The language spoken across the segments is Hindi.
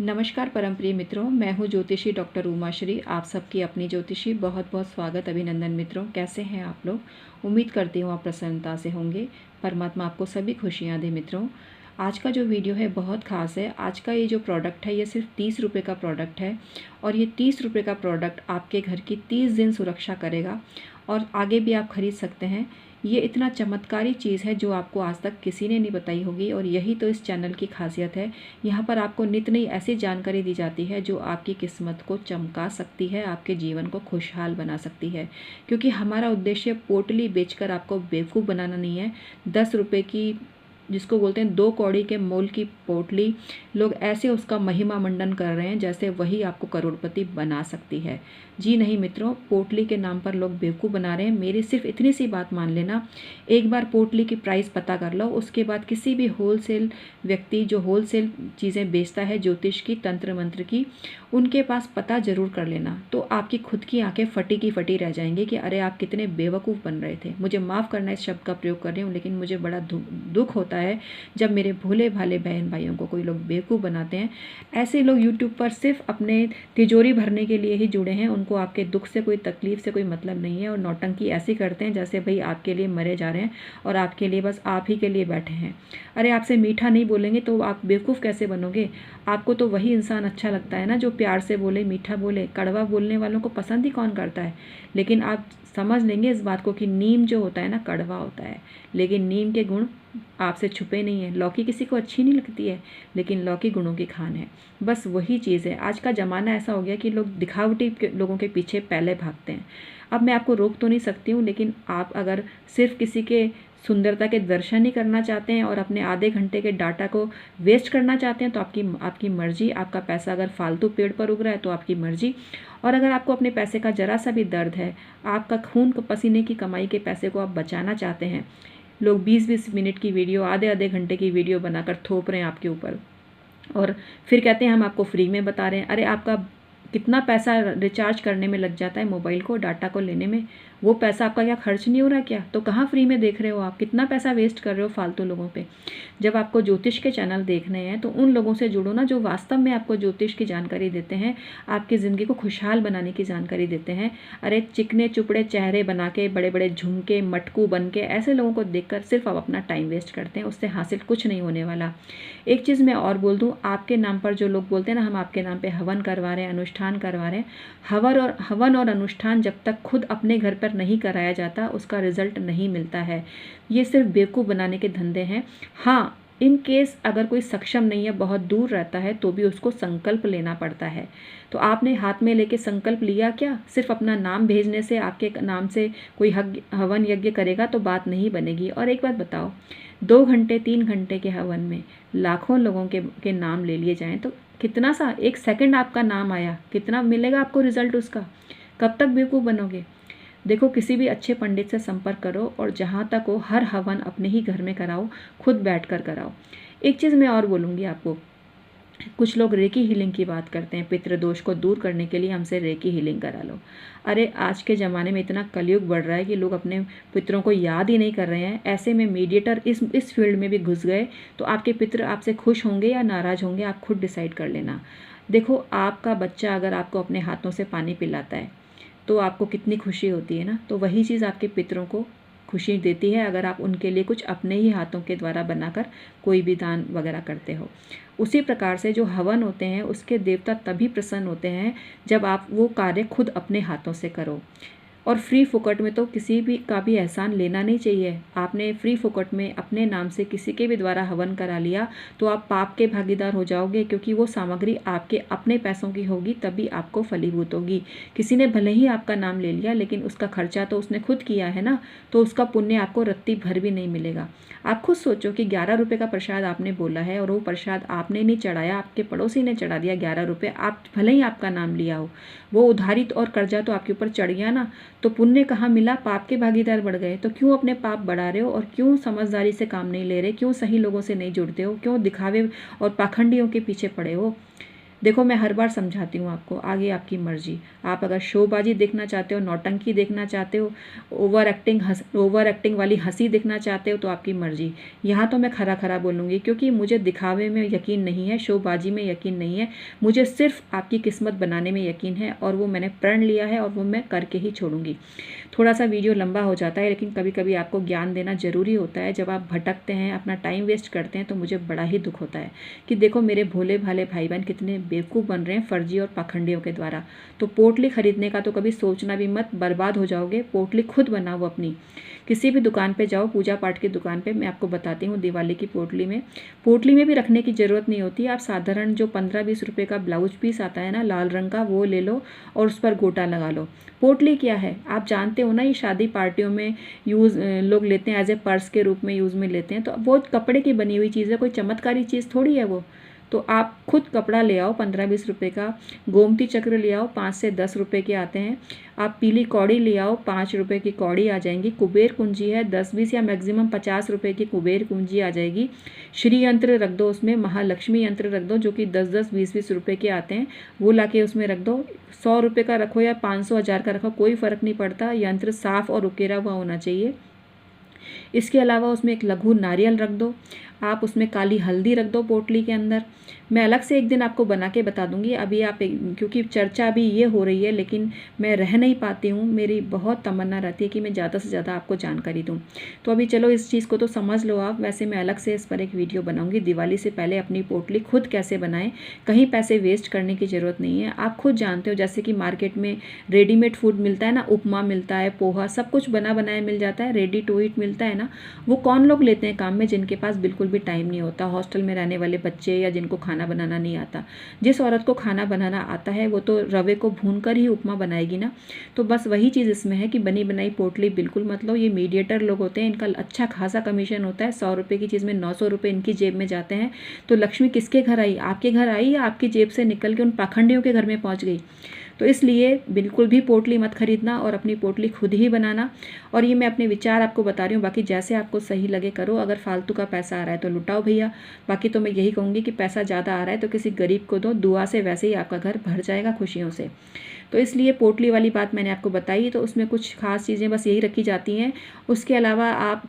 नमस्कार परम प्रिय मित्रों, मैं हूँ ज्योतिषी डॉक्टर उमाश्री। आप सबकी अपनी ज्योतिषी बहुत बहुत स्वागत, अभिनंदन। मित्रों, कैसे हैं आप लोग? उम्मीद करती हूँ आप प्रसन्नता से होंगे। परमात्मा आपको सभी खुशियाँ दे। मित्रों, आज का जो वीडियो है बहुत ख़ास है। आज का ये जो प्रोडक्ट है ये सिर्फ 30 रुपये का प्रोडक्ट है और ये 30 रुपये का प्रोडक्ट आपके घर की 30 दिन सुरक्षा करेगा और आगे भी आप खरीद सकते हैं। ये इतना चमत्कारी चीज़ है जो आपको आज तक किसी ने नहीं बताई होगी और यही तो इस चैनल की खासियत है। यहाँ पर आपको नित नई ऐसी जानकारी दी जाती है जो आपकी किस्मत को चमका सकती है, आपके जीवन को खुशहाल बना सकती है। क्योंकि हमारा उद्देश्य पोटली बेचकर आपको बेवकूफ़ बनाना नहीं है। 10 रुपये की, जिसको बोलते हैं 2 कौड़ी के मोल की पोटली, लोग ऐसे उसका महिमा मंडन कर रहे हैं जैसे वही आपको करोड़पति बना सकती है। जी नहीं मित्रों, पोटली के नाम पर लोग बेवकूफ़ बना रहे हैं। मेरी सिर्फ इतनी सी बात मान लेना, एक बार पोटली की प्राइस पता कर लो, उसके बाद किसी भी होलसेल व्यक्ति जो होलसेल चीज़ें बेचता है ज्योतिष की, तंत्र मंत्र की, उनके पास पता ज़रूर कर लेना। तो आपकी खुद की आंखें फटी की फटी रह जाएंगी कि अरे आप कितने बेवकूफ़ बन रहे थे। मुझे माफ़ करना इस शब्द का प्रयोग कर रही हूँ, लेकिन मुझे बड़ा दुख होता है जब मेरे भोले भाले बहन भाइयों को कोई लोग बेवकूफ़ बनाते हैं। ऐसे लोग यूट्यूब पर सिर्फ अपने तिजोरी भरने के लिए ही जुड़े हैं। उनको आपके दुख से, कोई तकलीफ से कोई मतलब नहीं है और नौटंकी ऐसी करते हैं जैसे भाई आपके लिए मरे जा रहे हैं और आपके लिए बस आप ही के लिए बैठे हैं। अरे आपसे मीठा नहीं बोलेंगे तो आप बेवकूफ़ कैसे बनोगे? आपको तो वही इंसान अच्छा लगता है ना जो प्यार से बोले, मीठा बोले। कड़वा बोलने वालों को पसंद ही कौन करता है? लेकिन आप समझ लेंगे इस बात को कि नीम जो होता है ना, कड़वा होता है, लेकिन नीम के गुण आपसे छुपे नहीं है। लौकी किसी को अच्छी नहीं लगती है, लेकिन लौकी गुणों की खान है। बस वही चीज़ है। आज का ज़माना ऐसा हो गया कि लोग दिखावटी लोगों के पीछे पहले भागते हैं। अब मैं आपको रोक तो नहीं सकती हूँ, लेकिन आप अगर सिर्फ किसी के सुंदरता के दर्शन ही करना चाहते हैं और अपने आधे घंटे के डाटा को वेस्ट करना चाहते हैं तो आपकी मर्जी। आपका पैसा अगर फालतू पेड़ पर उग रहा है तो आपकी मर्जी। और अगर आपको अपने पैसे का ज़रा सा भी दर्द है, आपका खून पसीने की कमाई के पैसे को आप बचाना चाहते हैं, लोग 20-20 मिनट की वीडियो, आधे आधे घंटे की वीडियो बनाकर थोप रहे हैं आपके ऊपर और फिर कहते हैं हम आपको फ्री में बता रहे हैं। अरे आपका कितना पैसा रिचार्ज करने में लग जाता है, मोबाइल को, डाटा को लेने में? वो पैसा आपका क्या खर्च नहीं हो रहा क्या? तो कहाँ फ्री में देख रहे हो आप? कितना पैसा वेस्ट कर रहे हो फालतू लोगों पे? जब आपको ज्योतिष के चैनल देखने हैं तो उन लोगों से जुड़ो ना जो वास्तव में आपको ज्योतिष की जानकारी देते हैं, आपकी ज़िंदगी को खुशहाल बनाने की जानकारी देते हैं। अरे चिकने चुपड़े चेहरे बना के, बड़े बड़े झुमके, मटकू बन के ऐसे लोगों को देखकर सिर्फ आप अपना टाइम वेस्ट करते हैं। उससे हासिल कुछ नहीं होने वाला। एक चीज़ मैं और बोल दूँ, आपके नाम पर जो लोग बोलते हैं ना हम आपके नाम पे हवन करवा रहे हैं, अनुष्ठान करवा रहे हैं, हवन और अनुष्ठान जब तक खुद अपने घर पर नहीं कराया जाता उसका रिजल्ट नहीं मिलता है। ये सिर्फ बेवकूफ़ बनाने के धंधे हैं। हाँ, इन केस अगर कोई सक्षम नहीं है, बहुत दूर रहता है, तो भी उसको संकल्प लेना पड़ता है। तो आपने हाथ में लेके संकल्प लिया क्या? सिर्फ अपना नाम भेजने से, आपके नाम से कोई हवन यज्ञ करेगा तो बात नहीं बनेगी। और एक बात बताओ, 2 घंटे 3 घंटे के हवन में लाखों लोगों के नाम ले लिए जाएं तो कितना सा, 1 सेकंड आपका नाम आया, कितना मिलेगा आपको रिजल्ट उसका? कब तक बेवकूफ़ बनोगे? देखो, किसी भी अच्छे पंडित से संपर्क करो और जहाँ तक हो हर हवन अपने ही घर में कराओ, खुद बैठकर कराओ। एक चीज़ मैं और बोलूँगी आपको, कुछ लोग रेकी हीलिंग की बात करते हैं, पितृदोष को दूर करने के लिए हमसे रेकी हीलिंग करा लो। अरे आज के ज़माने में इतना कलयुग बढ़ रहा है कि लोग अपने पितरों को याद ही नहीं कर रहे हैं। ऐसे में मीडिएटर इस फील्ड में भी घुस गए तो आपके पितर आपसे खुश होंगे या नाराज़ होंगे, आप खुद डिसाइड कर लेना। देखो, आपका बच्चा अगर आपको अपने हाथों से पानी पिलाता है तो आपको कितनी खुशी होती है ना। तो वही चीज़ आपके पितरों को खुशी देती है अगर आप उनके लिए कुछ अपने ही हाथों के द्वारा बनाकर कोई भी दान वगैरह करते हो। उसी प्रकार से जो हवन होते हैं उसके देवता तभी प्रसन्न होते हैं जब आप वो कार्य खुद अपने हाथों से करो। और फ्री फुकट में तो किसी भी का भी एहसान लेना नहीं चाहिए। आपने फ्री फुकट में अपने नाम से किसी के भी द्वारा हवन करा लिया तो आप पाप के भागीदार हो जाओगे, क्योंकि वो सामग्री आपके अपने पैसों की होगी तभी आपको फलीभूत होगी। किसी ने भले ही आपका नाम ले लिया लेकिन उसका खर्चा तो उसने खुद किया है ना, तो उसका पुण्य आपको रत्ती भर भी नहीं मिलेगा। आप खुद सोचो कि 11 रुपये का प्रसाद आपने बोला है और वो प्रसाद आपने नहीं चढ़ाया, आपके पड़ोसी ने चढ़ा दिया 11 रुपये, आप भले ही आपका नाम लिया हो, वो उधारी और कर्जा तो आपके ऊपर चढ़ गया ना। तो पुण्य कहाँ मिला? पाप के भागीदार बढ़ गए। तो क्यों अपने पाप बढ़ा रहे हो और क्यों समझदारी से काम नहीं ले रहे? क्यों सही लोगों से नहीं जुड़ते हो? क्यों दिखावे और पाखंडियों के पीछे पड़े हो? देखो मैं हर बार समझाती हूँ आपको, आगे आपकी मर्जी। आप अगर शोबाजी देखना चाहते हो, नौटंकी देखना चाहते हो, ओवर एक्टिंग वाली हंसी देखना चाहते हो तो आपकी मर्जी। यहाँ तो मैं खरा खरा बोलूँगी, क्योंकि मुझे दिखावे में यकीन नहीं है, शोबाजी में यकीन नहीं है। मुझे सिर्फ आपकी किस्मत बनाने में यकीन है, और वो मैंने प्रण लिया है और वो मैं करके ही छोड़ूंगी। थोड़ा सा वीडियो लंबा हो जाता है, लेकिन कभी कभी आपको ज्ञान देना ज़रूरी होता है। जब आप भटकते हैं, अपना टाइम वेस्ट करते हैं, तो मुझे बड़ा ही दुख होता है कि देखो मेरे भोले भाले भाई बहन कितने बेवकूफ़ बन रहे हैं फर्जी और पाखंडियों के द्वारा। तो पोटली खरीदने का तो कभी सोचना भी मत, बर्बाद हो जाओगे। पोटली खुद बनाओ अपनी, किसी भी दुकान पे जाओ, पूजा पाठ की दुकान पे। मैं आपको बताती हूँ दिवाली की पोटली में भी रखने की ज़रूरत नहीं होती। आप साधारण जो 15-20 रुपये का ब्लाउज पीस आता है ना लाल रंग का, वो ले लो और उस पर गोटा लगा लो। पोटली क्या है आप जानते हो ना, ये शादी पार्टियों में लोग लेते हैं, एज ए पर्स के रूप में यूज़ में लेते हैं। तो वो कपड़े की बनी हुई चीज़ है, कोई चमत्कारी चीज़ थोड़ी है वो। तो आप खुद कपड़ा ले आओ 15-20 रुपये का, गोमती चक्र ले आओ 5 से 10 रुपये के आते हैं। आप पीली कौड़ी ले आओ, 5 रुपये की कौड़ी आ जाएंगी। कुबेर कुंजी है 10-20 या मैक्सिमम 50 रुपये की कुबेर कुंजी आ जाएगी। श्री यंत्र रख दो उसमें, महालक्ष्मी यंत्र रख दो जो कि 10-10 20-20 रुपये के आते हैं, वो ला के उसमें रख दो। 100 रुपये का रखो या 500 1000 का रखो, कोई फ़र्क नहीं पड़ता। यंत्र साफ और उकेरा हुआ होना चाहिए। इसके अलावा उसमें एक लघु नारियल रख दो। आप उसमें काली हल्दी रख दो पोटली के अंदर। मैं अलग से एक दिन आपको बना के बता दूंगी। अभी आप क्योंकि चर्चा अभी ये हो रही है, लेकिन मैं रह नहीं पाती हूँ, मेरी बहुत तमन्ना रहती है कि मैं ज़्यादा से ज़्यादा आपको जानकारी दूँ। तो अभी चलो इस चीज़ को तो समझ लो आप। वैसे मैं अलग से इस पर एक वीडियो बनाऊँगी, दिवाली से पहले अपनी पोटली खुद कैसे बनाएं। कहीं पैसे वेस्ट करने की ज़रूरत नहीं है। आप खुद जानते हो, जैसे कि मार्केट में रेडीमेड फूड मिलता है ना, उपमा मिलता है, पोहा, सब कुछ बना बनाया मिल जाता है, रेडी टू ईट मिलता है ना। वो कौन लोग लेते हैं काम में, जिनके पास बिल्कुल भी टाइम नहीं होता, हॉस्टल में रहने वाले बच्चे या जिनको खाना बनाना नहीं आता। जिस औरत को खाना बनाना आता है वो तो रवे को भूनकर ही उपमा बनाएगी ना। तो बस वही चीज़ इसमें है कि बनी बनाई पोटली बिल्कुल मत लो। ये मीडिएटर लोग होते हैं, इनका अच्छा खासा कमीशन होता है। 100 रुपये की चीज़ में 900 रुपये इनकी जेब में जाते हैं। तो लक्ष्मी किसके घर आई, आपके घर आई या आपकी जेब से निकल के उन पाखंडियों के घर में पहुँच गई। तो इसलिए बिल्कुल भी पोटली मत खरीदना और अपनी पोटली खुद ही बनाना। और ये मैं अपने विचार आपको बता रही हूँ, बाकी जैसे आपको सही लगे करो। अगर फालतू का पैसा आ रहा है तो लुटाओ भैया। बाकी तो मैं यही कहूँगी कि पैसा ज़्यादा आ रहा है तो किसी गरीब को दो, दुआ से वैसे ही आपका घर भर जाएगा खुशियों से। तो इसलिए पोटली वाली बात मैंने आपको बताई। तो उसमें कुछ खास चीज़ें बस यही रखी जाती हैं। उसके अलावा आप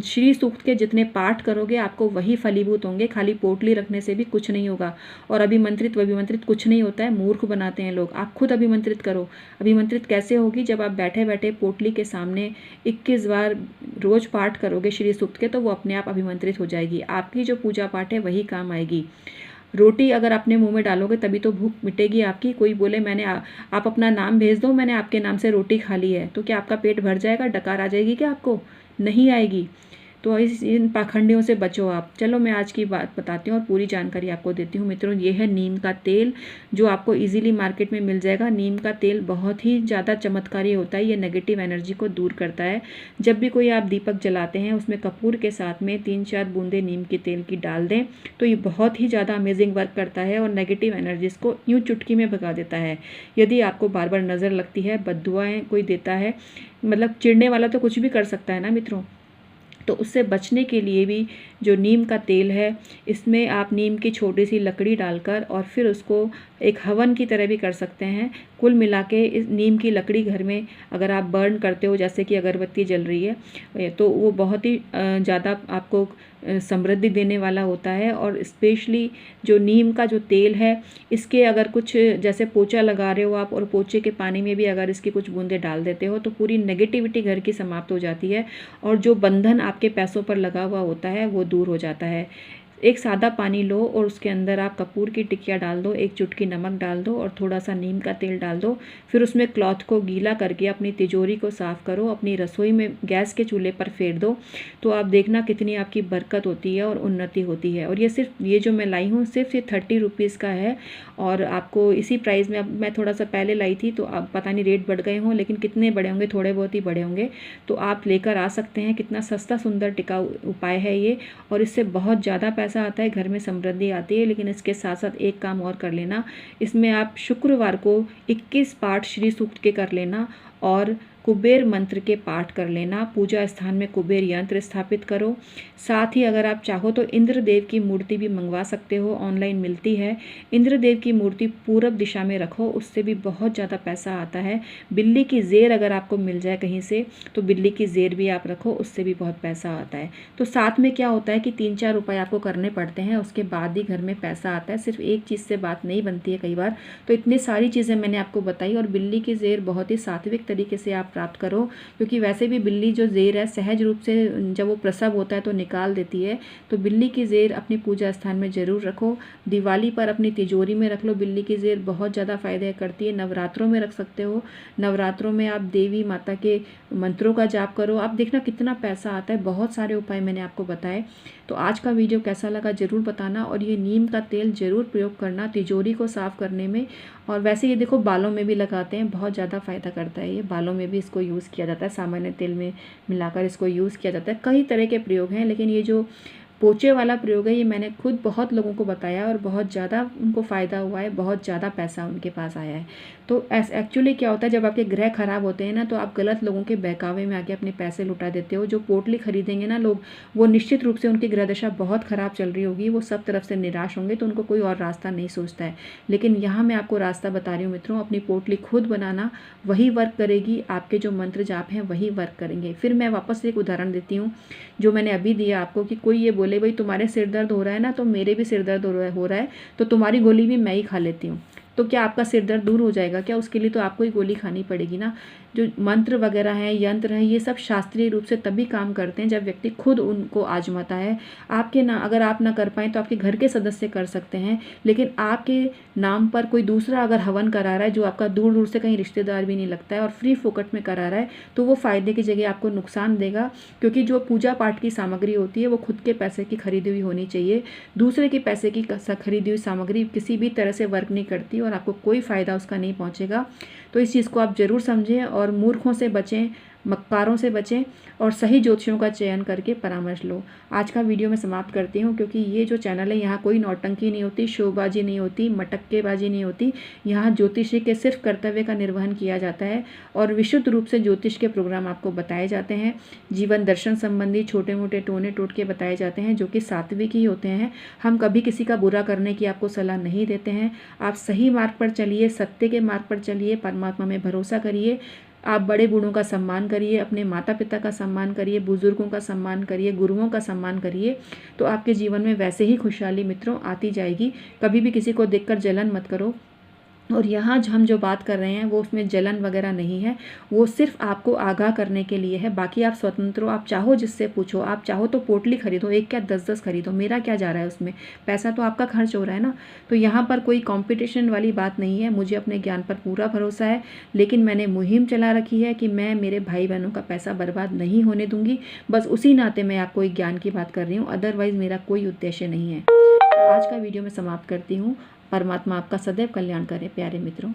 श्री सूक्त के जितने पाठ करोगे आपको वही फलीभूत होंगे। खाली पोटली रखने से भी कुछ नहीं होगा। और अभिमंत्रित अभिमंत्रित कुछ नहीं होता है, मूर्ख बनाते हैं लोग। आप खुद अभिमंत्रित करो। अभिमंत्रित कैसे होगी, जब आप बैठे बैठे पोटली के सामने 21 बार रोज पाठ करोगे श्री सूक्त के, तो वो अपने आप अभिमंत्रित हो जाएगी। आपकी जो पूजा पाठ है वही काम आएगी। रोटी अगर अपने मुंह में डालोगे तभी तो भूख मिटेगी आपकी। कोई बोले आप अपना नाम भेज दो, मैंने आपके नाम से रोटी खा ली है, तो क्या आपका पेट भर जाएगा, डकार आ जाएगी क्या आपको? नहीं आएगी। तो इन पाखंडियों से बचो आप। चलो मैं आज की बात बताती हूँ और पूरी जानकारी आपको देती हूँ मित्रों। ये है नीम का तेल, जो आपको इजीली मार्केट में मिल जाएगा। नीम का तेल बहुत ही ज़्यादा चमत्कारी होता है। ये नेगेटिव एनर्जी को दूर करता है। जब भी कोई आप दीपक जलाते हैं उसमें कपूर के साथ में 3-4 बूंदे नीम के तेल की डाल दें, तो ये बहुत ही ज़्यादा अमेजिंग वर्क करता है और नेगेटिव एनर्जीज को यूँ चुटकी में भगा देता है। यदि आपको बार बार नज़र लगती है, बद्दुआएँ कोई देता है, मतलब चिढ़ने वाला तो कुछ भी कर सकता है ना मित्रों, तो उससे बचने के लिए भी जो नीम का तेल है, इसमें आप नीम की छोटी सी लकड़ी डालकर और फिर उसको एक हवन की तरह भी कर सकते हैं। कुल मिला के इस नीम की लकड़ी घर में अगर आप बर्न करते हो, जैसे कि अगरबत्ती जल रही है, तो वो बहुत ही ज़्यादा आपको समृद्धि देने वाला होता है। और स्पेशली जो नीम का जो तेल है, इसके अगर कुछ जैसे पोछा लगा रहे हो आप और पोछे के पानी में भी अगर इसकी कुछ बूंदे डाल देते हो, तो पूरी नेगेटिविटी घर की समाप्त हो जाती है और जो बंधन आपके पैसों पर लगा हुआ होता है वो दूर हो जाता है। एक सादा पानी लो और उसके अंदर आप कपूर की टिकिया डाल दो, एक चुटकी नमक डाल दो और थोड़ा सा नीम का तेल डाल दो। फिर उसमें क्लॉथ को गीला करके अपनी तिजोरी को साफ़ करो, अपनी रसोई में गैस के चूल्हे पर फेर दो, तो आप देखना कितनी आपकी बरकत होती है और उन्नति होती है। और ये जो मैं लाई हूँ सिर्फ ये 30 रुपीज़ का है और आपको इसी प्राइस में, अब मैं थोड़ा सा पहले लाई थी तो अब पता नहीं रेट बढ़ गए हों, लेकिन कितने बड़े होंगे, थोड़े बहुत ही बड़े होंगे, तो आप लेकर आ सकते हैं। कितना सस्ता सुंदर टिकाऊ उपाय है ये, और इससे बहुत ज़्यादा पैसा आता है, घर में समृद्धि आती है। लेकिन इसके साथ साथ एक काम और कर लेना, इसमें आप शुक्रवार को 21 पाठ श्री सूक्त के कर लेना और कुबेर मंत्र के पाठ कर लेना। पूजा स्थान में कुबेर यंत्र स्थापित करो। साथ ही अगर आप चाहो तो इंद्रदेव की मूर्ति भी मंगवा सकते हो, ऑनलाइन मिलती है। इंद्रदेव की मूर्ति पूरब दिशा में रखो, उससे भी बहुत ज़्यादा पैसा आता है। बिल्ली की ज़ेर अगर आपको मिल जाए कहीं से तो बिल्ली की ज़ेर भी आप रखो, उससे भी बहुत पैसा आता है। तो साथ में क्या होता है कि 3-4 रुपए आपको करने पड़ते हैं, उसके बाद ही घर में पैसा आता है। सिर्फ एक चीज़ से बात नहीं बनती है कई बार। तो इतनी सारी चीज़ें मैंने आपको बताई। और बिल्ली की ज़ेर बहुत ही सात्विक तरीके से आप प्राप्त करो, क्योंकि वैसे भी बिल्ली जो ज़ेर है सहज रूप से जब वो प्रसव होता है तो निकाल देती है। तो बिल्ली की ज़ेर अपनी पूजा स्थान में ज़रूर रखो। दिवाली पर अपनी तिजोरी में रख लो। बिल्ली की ज़ेर बहुत ज़्यादा फ़ायदे करती है। नवरात्रों में रख सकते हो। नवरात्रों में आप देवी माता के मंत्रों का जाप करो, आप देखना कितना पैसा आता है। बहुत सारे उपाय मैंने आपको बताए। तो आज का वीडियो कैसा लगा ज़रूर बताना। और ये नीम का तेल ज़रूर प्रयोग करना तिजोरी को साफ़ करने में। और वैसे ये देखो बालों में भी लगाते हैं, बहुत ज़्यादा फ़ायदा करता है। ये बालों में भी इसको यूज़ किया जाता है, सामान्य तेल में मिलाकर इसको यूज़ किया जाता है। कई तरह के प्रयोग हैं, लेकिन ये जो पोचे वाला प्रयोग है ये मैंने खुद बहुत लोगों को बताया और बहुत ज़्यादा उनको फ़ायदा हुआ है, बहुत ज़्यादा पैसा उनके पास आया है। तो एक्चुअली क्या होता है, जब आपके ग्रह खराब होते हैं ना तो आप गलत लोगों के बहकावे में आके अपने पैसे लुटा देते हो। जो पोटली खरीदेंगे ना लोग, वो निश्चित रूप से उनकी ग्रह दशा बहुत ख़राब चल रही होगी, वो सब तरफ से निराश होंगे, तो उनको कोई और रास्ता नहीं सोचता है। लेकिन यहाँ मैं आपको रास्ता बता रही हूँ मित्रों, अपनी पोटली खुद बनाना, वही वर्क करेगी। आपके जो मंत्र जाप हैं वही वर्क करेंगे। फिर मैं वापस से एक उदाहरण देती हूँ जो मैंने अभी दिया आपको, कि कोई ये बोले भाई तुम्हारे सिर दर्द हो रहा है ना, तो मेरे भी सिर दर्द हो रहा है, तो तुम्हारी गोली भी मैं ही खा लेती हूँ। तो क्या आपका सिर दर्द दूर हो जाएगा क्या? उसके लिए तो आपको ही गोली खानी पड़ेगी ना। जो मंत्र वगैरह हैं, यंत्र हैं, ये सब शास्त्रीय रूप से तभी काम करते हैं जब व्यक्ति खुद उनको आजमाता है। आपके ना अगर आप ना कर पाएँ तो आपके घर के सदस्य कर सकते हैं, लेकिन आपके नाम पर कोई दूसरा अगर हवन करा रहा है, जो आपका दूर दूर से कहीं रिश्तेदार भी नहीं लगता है और फ्री फोकट में करा रहा है, तो वो फ़ायदे की जगह आपको नुकसान देगा। क्योंकि जो पूजा पाठ की सामग्री होती है वो खुद के पैसे की खरीदी हुई होनी चाहिए। दूसरे के पैसे की खरीदी हुई सामग्री किसी भी तरह से वर्क नहीं करती और आपको कोई फ़ायदा उसका नहीं पहुंचेगा। तो इस चीज़ को आप ज़रूर समझें और मूर्खों से बचें, मक्कारों से बचें और सही ज्योतिषियों का चयन करके परामर्श लो। आज का वीडियो मैं समाप्त करती हूँ, क्योंकि ये जो चैनल है यहाँ कोई नौटंकी नहीं होती, शोबाजी नहीं होती, मटक्केबाजी नहीं होती। यहाँ ज्योतिषी के सिर्फ कर्तव्य का निर्वहन किया जाता है और विशुद्ध रूप से ज्योतिष के प्रोग्राम आपको बताए जाते हैं। जीवन दर्शन संबंधी छोटे मोटे टोने टोटके बताए जाते हैं, जो कि सात्विक ही होते हैं। हम कभी किसी का बुरा करने की आपको सलाह नहीं देते हैं। आप सही मार्ग पर चलिए, सत्य के मार्ग पर चलिए, परमात्मा में भरोसा करिए। आप बड़े बूढ़ों का सम्मान करिए, अपने माता पिता का सम्मान करिए, बुजुर्गों का सम्मान करिए, गुरुओं का सम्मान करिए, तो आपके जीवन में वैसे ही खुशहाली मित्रों आती जाएगी। कभी भी किसी को देखकर जलन मत करो। और यहाँ हम जो बात कर रहे हैं वो उसमें जलन वगैरह नहीं है, वो सिर्फ आपको आगाह करने के लिए है। बाकी आप स्वतंत्र हो, आप चाहो जिससे पूछो, आप चाहो तो पोटली खरीदो, एक क्या 10-10 खरीदो, मेरा क्या जा रहा है उसमें, पैसा तो आपका खर्च हो रहा है ना। तो यहाँ पर कोई कंपटीशन वाली बात नहीं है। मुझे अपने ज्ञान पर पूरा भरोसा है, लेकिन मैंने मुहिम चला रखी है कि मैं मेरे भाई बहनों का पैसा बर्बाद नहीं होने दूंगी। बस उसी नाते मैं आपको एक ज्ञान की बात कर रही हूँ, अदरवाइज़ मेरा कोई उद्देश्य नहीं है। आज का वीडियो मैं समाप्त करती हूँ। परमात्मा आपका सदैव कल्याण करे प्यारे मित्रों।